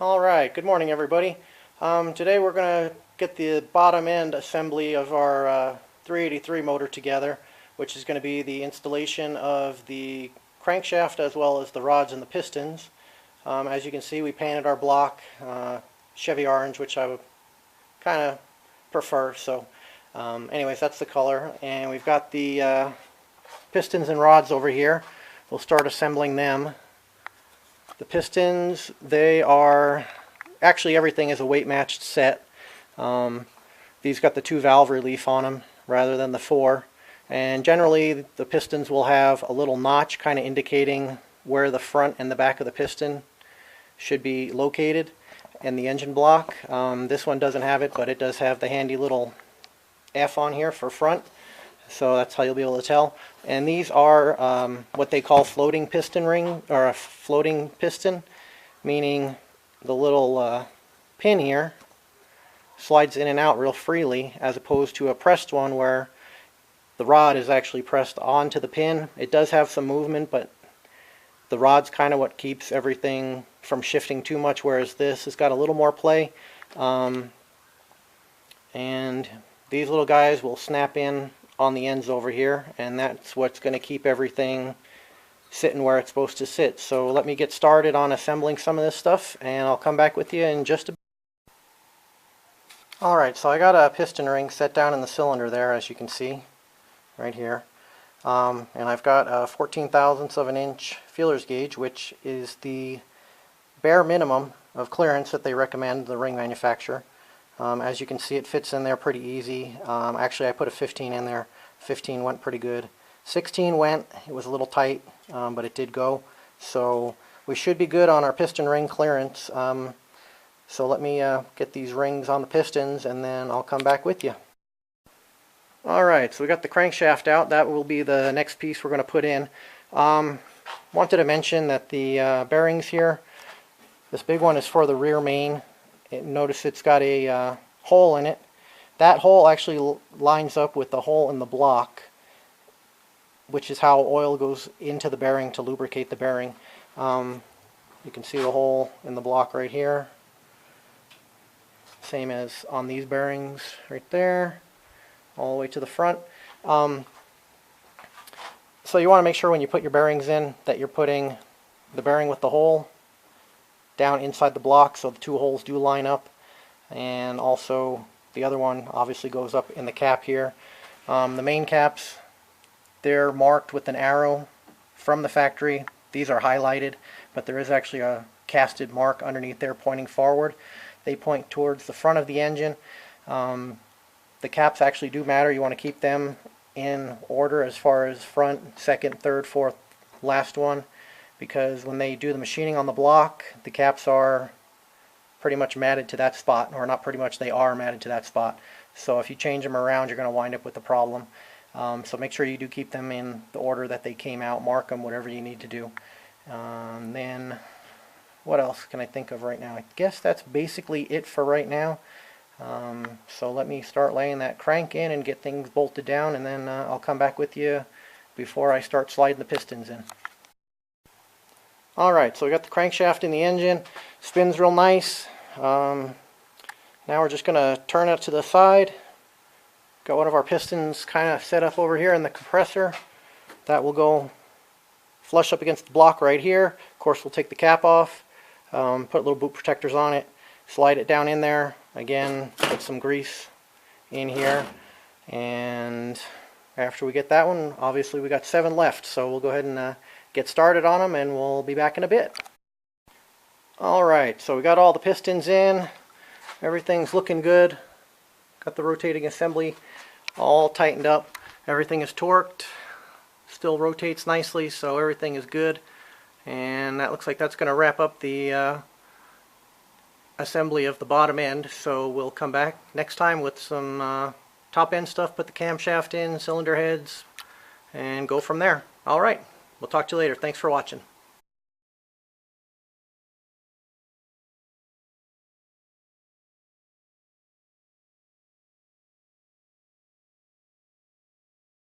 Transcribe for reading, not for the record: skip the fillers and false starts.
Alright, good morning everybody. Today we're going to get the bottom end assembly of our 383 motor together, which is going to be the installation of the crankshaft as well as the rods and the pistons. As you can see, we painted our block Chevy orange, which I would kind of prefer. So anyways, that's the color, and we've got the pistons and rods over here. We'll start assembling them. The pistons, they are, actually everything is a weight matched set. These got the 2 valve relief on them rather than the 4. And generally the pistons will have a little notch kind of indicating where the front and the back of the piston should be located in the engine block. This one doesn't have it, but it does have the handy little F on here for front. So that's how you'll be able to tell. And these are what they call floating piston ring, or a floating piston, meaning the little pin here slides in and out real freely, as opposed to a pressed one where the rod is actually pressed onto the pin. It does have some movement, but the rod's kind of what keeps everything from shifting too much, whereas this has got a little more play. And these little guys will snap in on the ends over here, and that's what's going to keep everything sitting where it's supposed to sit. So let me get started on assembling some of this stuff, and I'll come back with you in just a bit. Alright, so I got a piston ring set down in the cylinder there, as you can see right here, and I've got a 14 thousandths of an inch feelers gauge, which is the bare minimum of clearance that they recommend, the ring manufacturer. As you can see, it fits in there pretty easy. Actually, I put a 15 in there. 15 went pretty good. 16 went. It was a little tight, but it did go. So we should be good on our piston ring clearance. So let me get these rings on the pistons, and then I'll come back with you. Alright, so we got the crankshaft out. That will be the next piece we're going to put in. Wanted to mention that the bearings here, this big one is for the rear main. Notice it's got a hole in it. That hole actually lines up with the hole in the block, which is how oil goes into the bearing to lubricate the bearing. You can see the hole in the block right here. Same as on these bearings right there, all the way to the front. So you want to make sure when you put your bearings in that you're putting the bearing with the hole down inside the block, so the 2 holes do line up, and also the other one obviously goes up in the cap here. The main caps, they're marked with an arrow from the factory. These are highlighted, but there is actually a casted mark underneath there pointing forward. They point towards the front of the engine. The caps actually do matter. You want to keep them in order as far as front, second, third, fourth, last one, because when they do the machining on the block, the caps are pretty much matted to that spot, or not pretty much, they are matted to that spot. So if you change them around, you're going to wind up with a problem. So make sure you do keep them in the order that they came out, mark them, whatever you need to do. Then what else can I think of right now? I guess that's basically it for right now. So let me start laying that crank in and get things bolted down, and then I'll come back with you before I start sliding the pistons in. Alright, so we got the crankshaft in the engine, spins real nice. Now we're just going to turn it to the side. Got one of our pistons kind of set up over here in the compressor. That will go flush up against the block right here. Of course, we'll take the cap off, put little boot protectors on it, slide it down in there. Again, put some grease in here, and after we get that one, obviously we got 7 left, so we'll go ahead and get started on them, and we'll be back in a bit. Alright, so we got all the pistons in. Everything's looking good. Got the rotating assembly all tightened up. Everything is torqued. Still rotates nicely, so everything is good. And that looks like that's going to wrap up the assembly of the bottom end. So we'll come back next time with some top end stuff, put the camshaft in, cylinder heads, and go from there. Alright. We'll talk to you later. Thanks for watching.